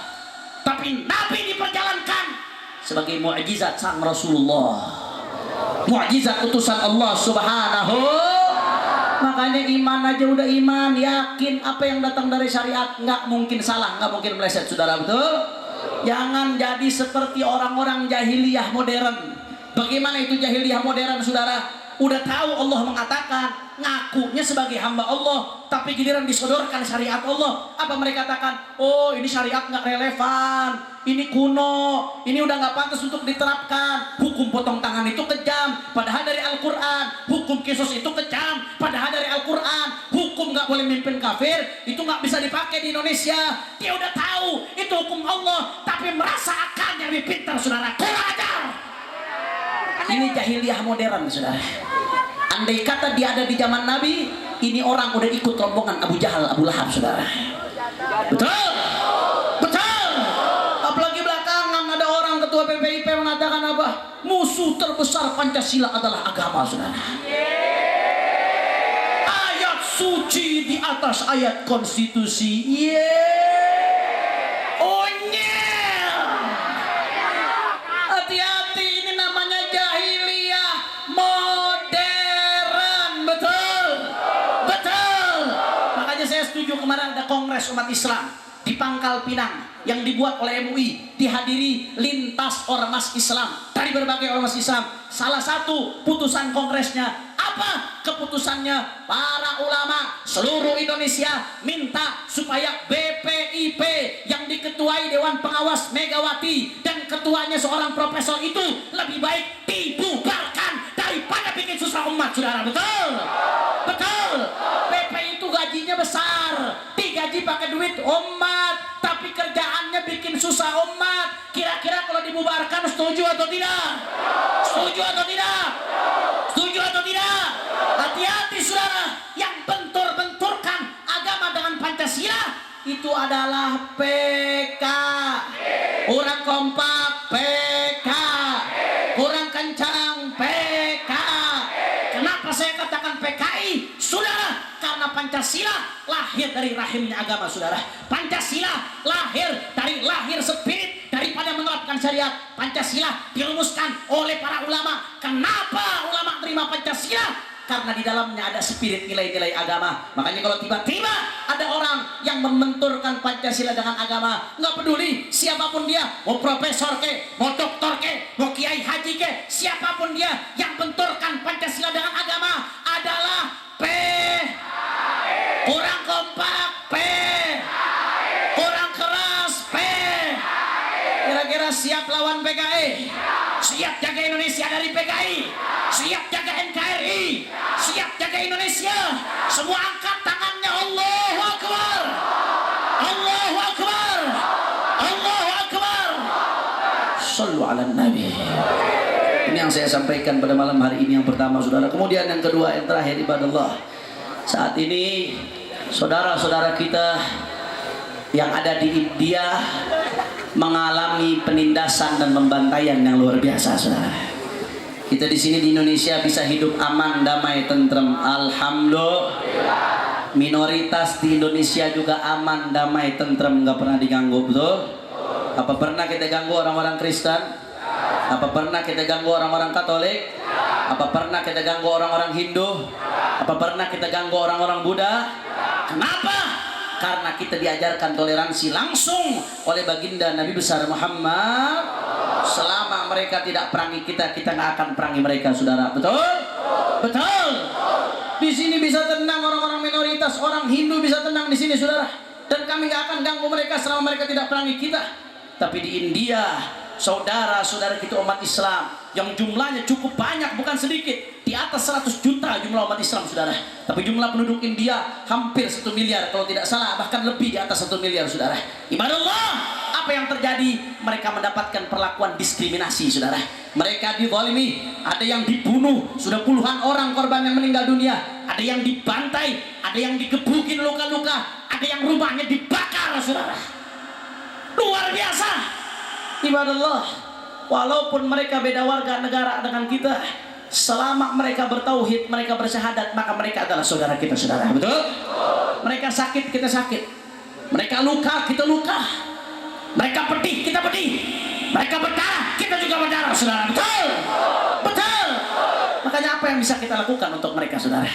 tapi Nabi diperjalankan sebagai mukjizat sang Rasulullah, mukjizat utusan Allah Subhanahu. Makanya iman aja udah iman, yakin apa yang datang dari syariat nggak mungkin salah, nggak mungkin meleset, saudara, betul? Jangan jadi seperti orang-orang jahiliyah modern. Bagaimana itu jahiliyah modern, saudara? Udah tahu Allah mengatakan, ngakunya sebagai hamba Allah, tapi giliran disodorkan syariat Allah, apa mereka katakan? Oh, ini syariat nggak relevan, ini kuno, ini udah nggak pantas untuk diterapkan. Hukum potong tangan itu kejam, padahal dari Al-Quran. Hukum kisos itu kejam, padahal dari Al-Quran. Hukum nggak boleh mimpin kafir, itu nggak bisa dipakai di Indonesia. Dia udah tahu itu hukum Allah, tapi merasa akalnya lebih pintar, saudara. Kurang ajar. Ini jahiliyah modern, saudara. Andai kata dia ada di zaman Nabi, ini orang udah ikut rombongan Abu Jahal, Abu Lahab, saudara. Betul? Betul? Apalagi belakangan ada orang ketua PPIP mengatakan apa? Musuh terbesar Pancasila adalah agama, saudara. Ayat suci di atas ayat konstitusi. Hati-hati, ini namanya jahiliyah modern. Betul? Betul. Makanya saya setuju kemarin ada kongres umat Islam di Pangkal Pinang yang dibuat oleh MUI, dihadiri lintas ormas Islam dari berbagai ormas Islam. Salah satu putusan kongresnya apa? Keputusannya para ulama seluruh Indonesia minta supaya BPIP yang diketuai Dewan Pengawas Megawati dan ketuanya seorang profesor itu lebih baik dibubarkan daripada bikin susah umat, saudara. Betul? Betul. BP itu gajinya besar, digaji pakai duit umat, tapi kerjaannya bikin susah umat. Kira-kira kalau dibubarkan setuju atau tidak? Setuju atau tidak? Setuju atau tidak? Hati-hati, saudara, yang bentur-benturkan agama dengan Pancasila itu adalah PK. Kurang kompak PK, kurang kencang PK. Kenapa saya katakan PKI, saudara? Karena Pancasila lahir dari rahimnya agama, saudara. Pancasila lahir dari lahir spirit daripada menerapkan syariat. Pancasila dirumuskan oleh para ulama. Kenapa ulama terima Pancasila? Karena di dalamnya ada spirit nilai-nilai agama. Makanya kalau tiba-tiba ada orang yang membenturkan Pancasila dengan agama, nggak peduli siapapun dia, mau profesor ke, mau doktor ke, mau kiai haji ke, siapapun dia yang benturkan Pancasila dengan agama adalah P. Kurang kompak P. Kurang keras P. Kira-kira siap lawan PKI? Siap jaga Indonesia dari PKI? Siap jaga NKRI? Siap jaga Indonesia? Semua angkat tangannya. Allahu Akbar. Allahu Akbar. Allahu Akbar. Shallu ala Nabi. Ini yang saya sampaikan pada malam hari ini yang pertama, saudara. Kemudian yang kedua, yang terakhir, ibadallah. Saat ini saudara-saudara kita yang ada di India mengalami penindasan dan pembantaian yang luar biasa, saudara. Kita di sini di Indonesia bisa hidup aman, damai, tentrem. Alhamdulillah. Minoritas di Indonesia juga aman, damai, tentrem, nggak pernah diganggu, betul? Apa pernah kita ganggu orang-orang Kristen? Apa pernah kita ganggu orang-orang Katolik? Apa pernah kita ganggu orang-orang Hindu? Apa pernah kita ganggu orang-orang Buddha? Kenapa? Karena kita diajarkan toleransi langsung oleh baginda Nabi besar Muhammad. Selama mereka tidak perangi kita, kita nggak akan perangi mereka, saudara. Betul? Betul. Di sini bisa tenang orang-orang minoritas, orang Hindu bisa tenang di sini, saudara. Dan kami nggak akan ganggu mereka selama mereka tidak perangi kita. Tapi di India, saudara-saudara kita umat Islam yang jumlahnya cukup banyak, bukan sedikit, di atas 100 juta jumlah umat Islam, saudara. Tapi jumlah penduduk India hampir 1 miliar kalau tidak salah, bahkan lebih di atas 1 miliar, saudara. Ibadallah, apa yang terjadi? Mereka mendapatkan perlakuan diskriminasi, saudara. Mereka dizalimi, ada yang dibunuh, sudah puluhan orang korban yang meninggal dunia, ada yang dibantai, ada yang digebukin luka-luka, ada yang rumahnya dibakar, saudara. Luar biasa. Ibadallah, walaupun mereka beda warga negara dengan kita, selama mereka bertauhid, mereka bersyahadat, maka mereka adalah saudara kita, saudara. Betul? Mereka sakit, kita sakit. Mereka luka, kita luka. Mereka pedih, kita pedih. Mereka berdarah, kita juga berdarah, saudara. Betul? Betul. Makanya apa yang bisa kita lakukan untuk mereka, saudara?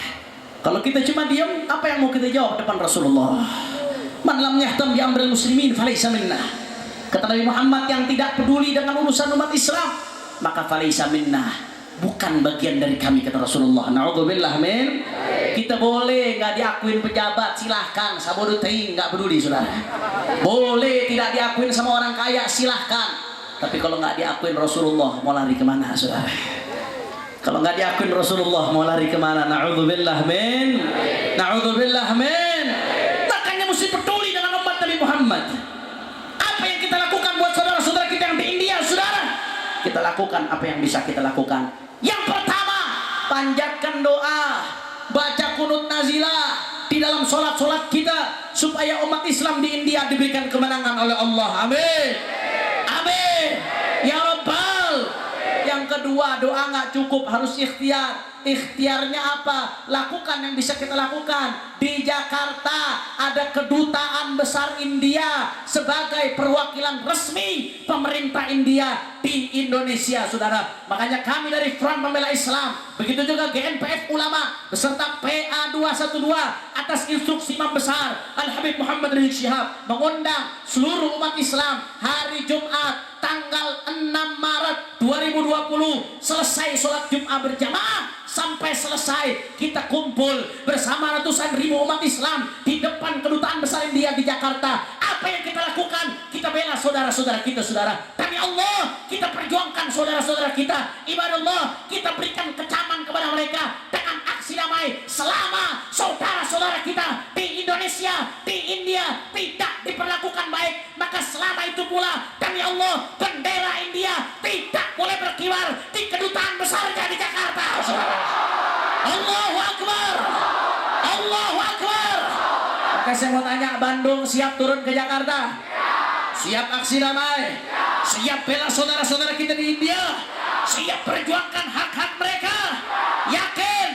Kalau kita cuma diam, apa yang mau kita jawab depan Rasulullah? Man lam yahtam bi amril muslimin falaysa minna. Kata Nabi Muhammad, yang tidak peduli dengan urusan umat Islam, maka falaysa minna, bukan bagian dari kami, kata Rasulullah. Na'udzubillah min. Kita boleh nggak diakuin pejabat, silahkan. Sabodo teing, nggak peduli, saudara. Boleh tidak diakuin sama orang kaya, silahkan. Tapi kalau nggak diakuin Rasulullah, mau lari kemana, saudara? Kalau nggak diakuin Rasulullah, mau lari kemana? Na'udzubillah min. Na'udzubillah min. Makanya mesti peduli dengan umat Nabi Muhammad. Apa yang kita lakukan buat saudara-saudara kita yang di India, saudara? Kita lakukan apa yang bisa kita lakukan. Yang pertama, panjatkan doa, baca kunut nazilah di dalam sholat-sholat kita, supaya umat Islam di India diberikan kemenangan oleh Allah. Amin. Amin. Ya Rabbal. Yang kedua, doa nggak cukup, harus ikhtiar. Ikhtiarnya apa? Lakukan yang bisa kita lakukan. Di Jakarta ada kedutaan besar India sebagai perwakilan resmi pemerintah India di Indonesia, saudara. Makanya kami dari Front Pembela Islam, begitu juga GNPF Ulama beserta PA 212 atas instruksi Imam Besar Al-Habib Muhammad Rizik Syihab mengundang seluruh umat Islam hari Jumat tanggal 6 Maret 2020 selesai sholat Jumat berjamaah sampai selesai, kita kumpul bersama ratusan ribu umat Islam di depan kedutaan besar India di Jakarta. Apa yang kita lakukan? Kita bela saudara-saudara kita, saudara. Demi Allah, kita perjuangkan saudara-saudara kita. Ibadallah, kita berikan kecaman kepada mereka dengan aksi damai. Selama saudara-saudara kita di Indonesia, di India tidak diperlakukan baik, maka selama itu pula, demi Allah, bendera India tidak boleh berkibar di kedutaan besarnya di Jakarta, saudara. Allahu Akbar. Allahu Akbar. Maka saya mau tanya, Bandung siap turun ke Jakarta? Siap aksi damai? Siap bela saudara-saudara kita di India? Siap perjuangkan hak-hak mereka? Yakin?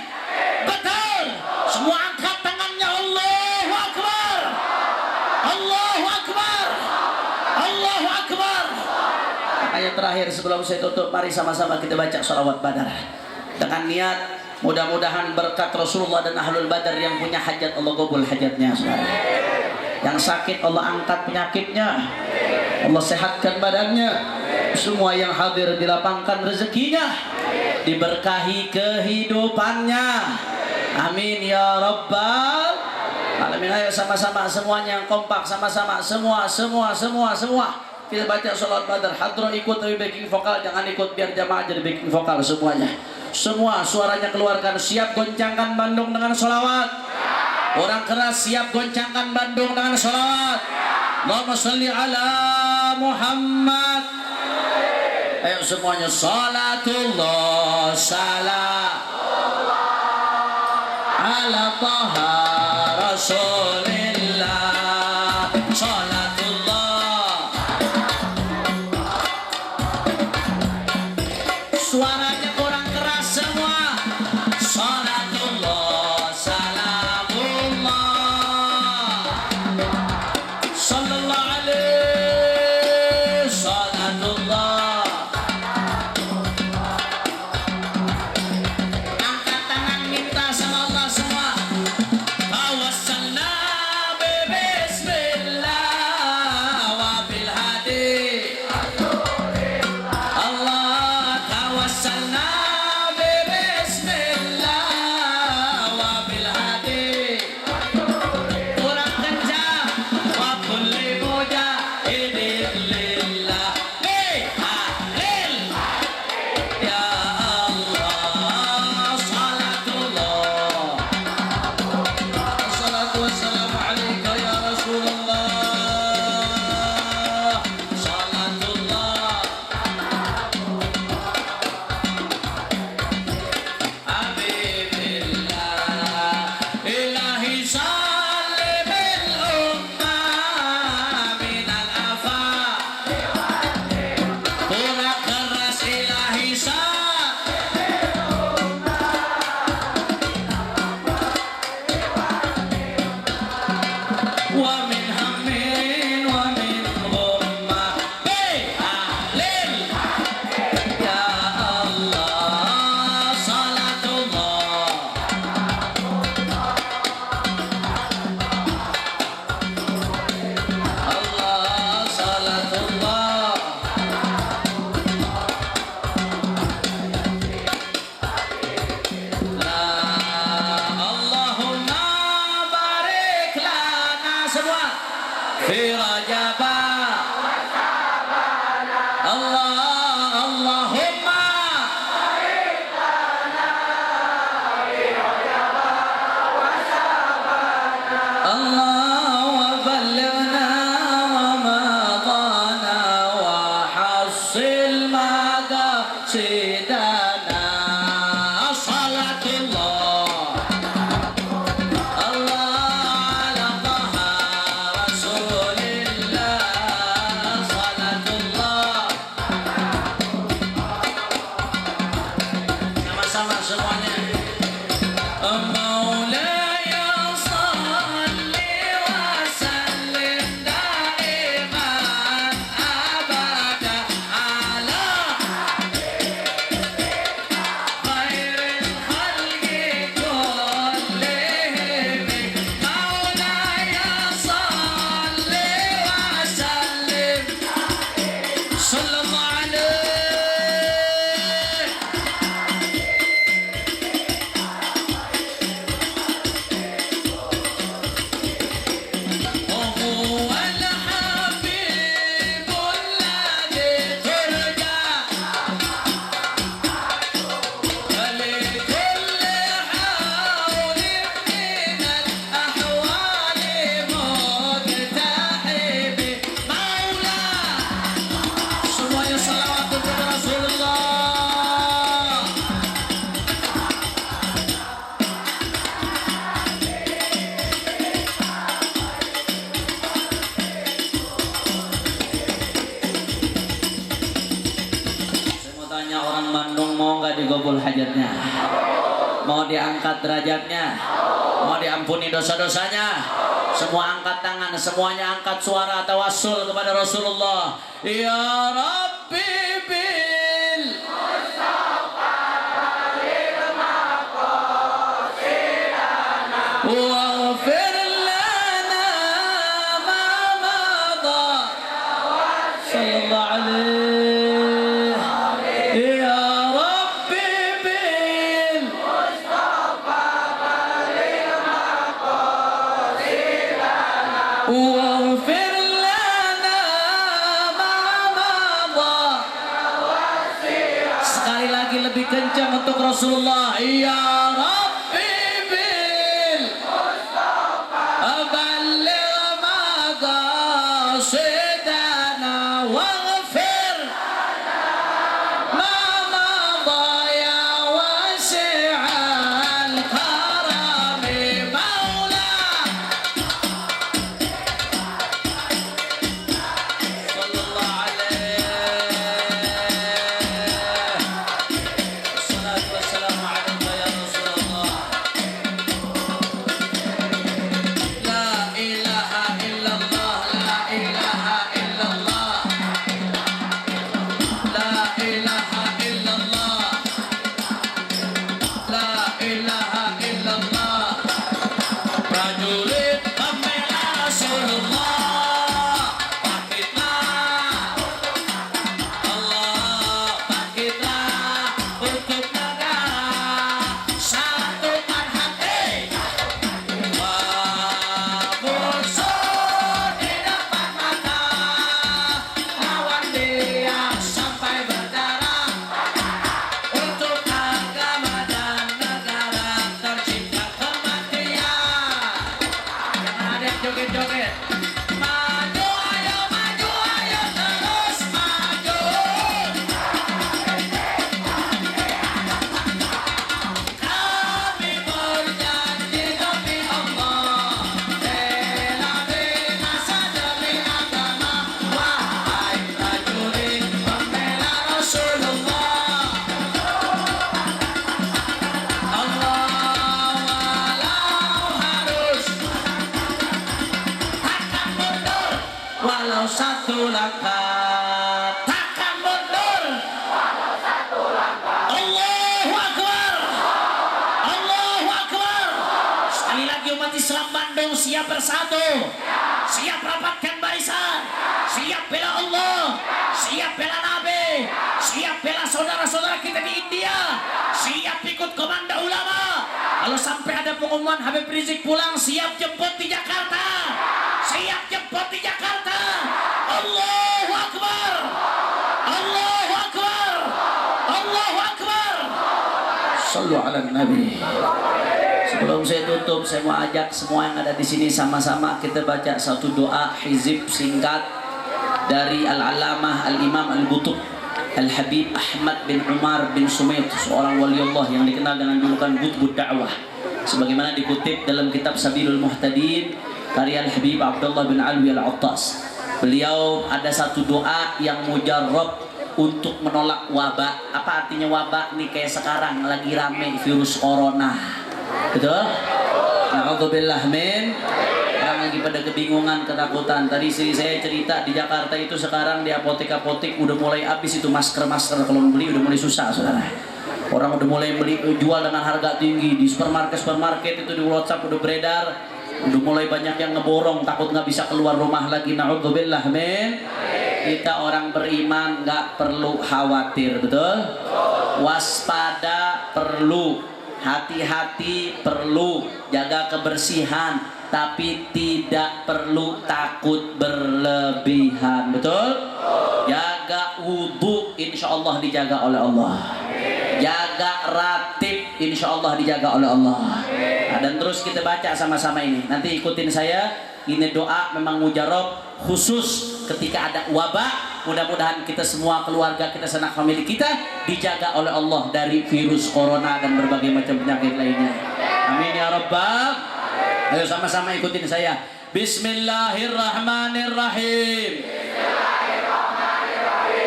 Betul? Semua angkat tangannya. Allahu Akbar. Allahu Akbar. Allahu Akbar. Ayat terakhir sebelum saya tutup, mari sama-sama kita baca sholawat Badar dengan niat mudah-mudahan berkat Rasulullah dan Ahlul Badar yang punya hajat, Allah kabul hajatnya, saudara. Yang sakit Allah angkat penyakitnya, Allah sehatkan badannya. Semua yang hadir dilapangkan rezekinya, diberkahi kehidupannya. Amin ya Rabbal alamin. Ayo sama-sama semuanya yang kompak, sama-sama semua kita baca sholat Badar. Hadroh ikut tapi backing vokal, jangan ikut biar jamaah jadi backing vokal semuanya. Semua suaranya keluarkan. Siap goncangkan Bandung dengan sholawat. Orang keras siap goncangkan Bandung dengan sholawat. Allahumma sholli ala Muhammad. Ayo semuanya, salatullah salam ala taha rasulillah. Salatullah. Suaranya kurang keras semua. Salatullah salamullah sallallahu alaihi salatullah. Angkat tangan minta sama Allah semua. Tawassalna bi bismillah wa bil hadi. Allah tawassalna bi bismillah wa Allahumma Allah wa ballighna Ramadana wa hassil maqasidana. Salatullah Allah ala taha Rasulillah. Salatullah. Sama-sama semuanya. Maulaya salli wa sallim daiman abada ala khairil khalqi kullihim. Maulaya salli wa sallim sallallahu alaihi. وهو الحبيب الذي ترجى ولكل حول من الأحوال مجتهب. مولى semuanya salawat kepada Rasulullah. Saya mau tanya orang Bandung, mau nggak digobol hajatnya? Mau diangkat derajatnya? Mau diampuni dosa-dosanya? Semua angkat tangan, semuanya angkat suara tawassul kepada Rasulullah. Ya Rabbi bil waghfir lana ma madha. Sallallahu alaihi. Ya Rabbi bil واغفر لنا ما مضى. Sekali lagi lebih kencang untuk Rasulullah. Ya Rabbi bil balligh maqasidana waghfir ma مضى يا واسع الكرم. مولى صلى الله عليه. الصلاة والسلام عليك يا رسول الله. لا إله إلا الله. لا إله إلا الله. لا إله إلا الله. لا إله إلا الله. Prajurit pembela Rasulullah, bangkitlah Allah, bangkitlah untuk negara, satukan hati. Musuh di depan mata, lawan dia sampai berdarah. Untuk agama dan negara tercipta kematian. Jangan ada yang joget-joget. Maju ayo terus maju. Kami berjanji demi Allah, bela binasa demi agama. Wahai prajurit pembela Rasulullah, Allah walau harus takkan mundur walau satu langkah. Takkan mundur. Allahu Akbar. Allahu Akbar. Sekali lagi umat Islam Bandung siap bersatu, siap rapatkan barisan, siap bela Allah, siap bela Nabi, siap bela saudara-saudara kita di India, siap ikut komando ulama. Kalau sampai ada pengumuman Habib Rizik pulang, siap jemput di Jakarta, siap jemput di Jakarta. Allahu Akbar. Sallu ala Nabi. Sebelum saya tutup, saya mau ajak semua yang ada di sini sama-sama kita baca satu doa hizib singkat dari Al-Alamah Al-Imam Al-Butub Al-Habib Ahmad bin Umar bin Sumait, seorang wali Allah yang dikenal dengan julukan Butbud Da'wah, sebagaimana dikutip dalam kitab Sabilul Muhtadin karya Al-Habib Abdullah bin Alwi Al-Attas. Beliau ada satu doa yang mujarrab untuk menolak wabah. Apa artinya wabah nih? Kayak sekarang lagi rame virus corona, betul? Na'udzubillah min. Orang lagi pada kebingungan, ketakutan. Tadi istri saya cerita di Jakarta itu sekarang di apotek-apotek udah mulai habis itu masker-masker, kalau beli udah mulai susah, saudara. Orang udah mulai beli jual dengan harga tinggi. Di supermarket itu di WhatsApp udah beredar, udah mulai banyak yang ngeborong, takut nggak bisa keluar rumah lagi. Na'udzubillah min. Kita orang beriman nggak perlu khawatir, betul? Waspada perlu, hati-hati perlu, jaga kebersihan, tapi tidak perlu takut berlebihan, betul? Jaga wudhu, insya Allah dijaga oleh Allah. Jaga ratib, insya Allah dijaga oleh Allah. Nah, dan terus kita baca sama-sama ini. Nanti ikutin saya. Ini doa memang mujarab khusus ketika ada wabah. Mudah-mudahan kita semua, keluarga kita, sanak famili kita dijaga oleh Allah dari virus corona dan berbagai macam penyakit lainnya. Amin ya rabbal. Ayo sama-sama ikutin saya. Bismillahirrahmanirrahim.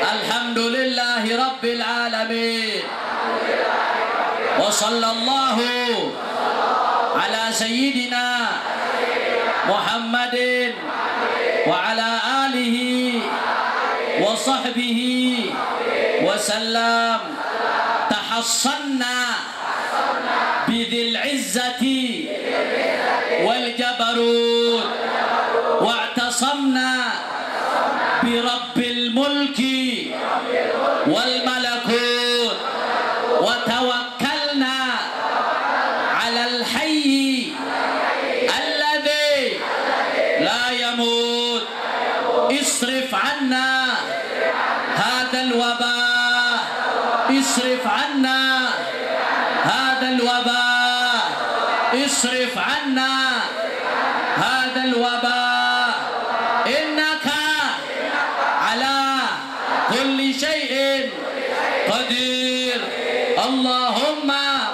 Alhamdulillahi rabbil alamin. Wa sallallahu ala sayyidina Muhammadin wa ala alihi wa sahbihi wa sallam. Tahassanna bidhil izzati wal jabarut wa'tasamna birabbil mulki wal malakut wa tawakkalna ala al hayy alladhi la yamut. Isrif anna hadal wabah, isrif anna hadal wabah, isrif anna hadal wabah. Innaka ala kulli shay'in qadir. Allahumma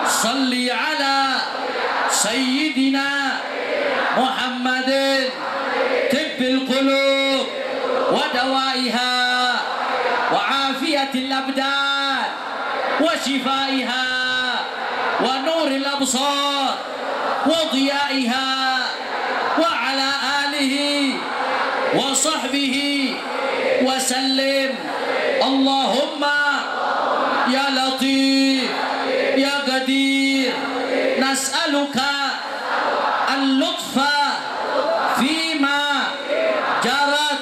salli ala sayyidina Muhammadin tibbil qulub wa dawaiha wa afiyatil abdan wa shifaiha wa nuril absar wa diyaiha wa ala alihi wa sahbihi wa sallim. Allahumma ya latif ya qadir, nas'aluka al-lutfa fima jarat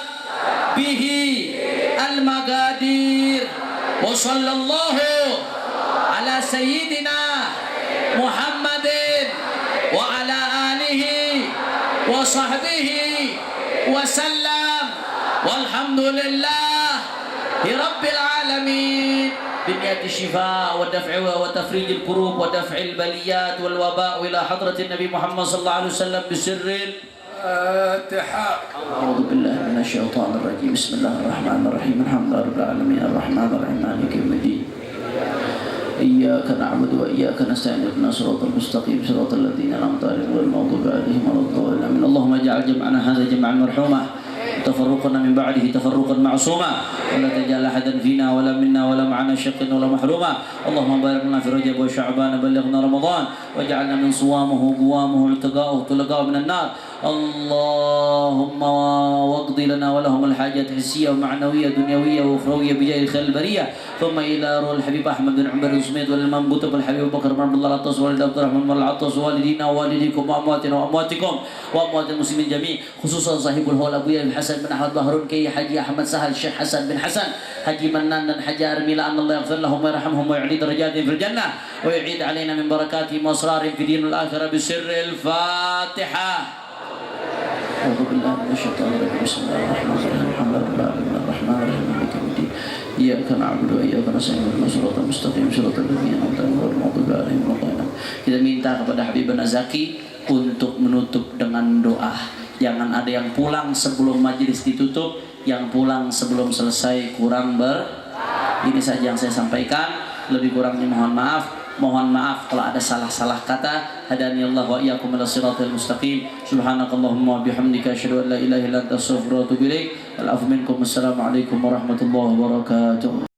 bihi al-magadir. Wa sallallahu ala sayyidina Muhammadin wa ala alihi wa sahbihi wa sallam. Walhamdulillah rabbil alamin. بنية الشفاء والدفع وتفريج الكروب ودفع البليات والوباء إلى حضرة النبي محمد صلى الله عليه وسلم بسر الفاتحة. أعوذ بالله من الشيطان الرجيم. بسم الله الرحمن الرحيم. الحمد لله رب العالمين الرحمن الرحيم مالك يوم الدين. إياك نعبد وإياك نستعين اهدنا الصراط المستقيم صراط الذين أنعمت عليهم غير المغضوب عليهم ولا الضالين. اللهم اجعل جمعنا هذا جمعا مرحوما تفرقنا من بعده تفرقا معصوما ولا تجعل احدا فينا ولا منا ولا معنا شق ولا محروما. اللهم بارك لنا في رجب وشعبان بلغنا رمضان واجعلنا من صوامه قوامه اعتقاؤه طلقاء من النار. اللهم واقض لنا ولهم الحاجات الحسيه ومعنويه دنيويه واخرويه بجاه خير البريه. ثم الى روح الحبيب احمد بن عمر بن سميد والامام بوتب الحبيب بكر بن عبد الله العطاس والد عبد الرحمن بن العطاس والدينا ووالديكم وامواتنا وامواتكم واموات المسلمين جميع، خصوصا صاحب الهول ابويا الحسن بن احمد بهرون كي حجي احمد سهل الشيخ حسن بن حسن حجي منان بن حجي ارميلا. ان الله يغفر لهم ويرحمهم ويعلي درجاتهم في الجنه ويعيد علينا من بركاتهم واسرارهم في دين الاخره بسر الفاتحه. أعوذ بالله من الشيطان الرجيم. بسم الله الرحمن الرحيم. الحمد لله رب العالمين الرحمن الرحيم مالك يوم الدين. Iyyaka na'budu wa iyyaka nasta'in ihdinas siratal mustaqim siratal ladzina an'amta 'alaihim ghairil maghdubi 'alaihim waladdallin. Kita minta kepada Habibana Zaki untuk menutup dengan doa. Jangan ada yang pulang sebelum majelis ditutup, yang pulang sebelum selesai kurang Ini saja yang saya sampaikan. Lebih kurangnya mohon maaf. Mohon maaf kalau ada salah-salah kata. Hadani Allah wa iyyakum ila siratal mustaqim. Subhanakallahumma wa bihamdika asyhadu an la ilaha illa anta astaghfiruka wa atubu ilaik. Wal afu minkum. Assalamualaikum warahmatullahi wabarakatuh.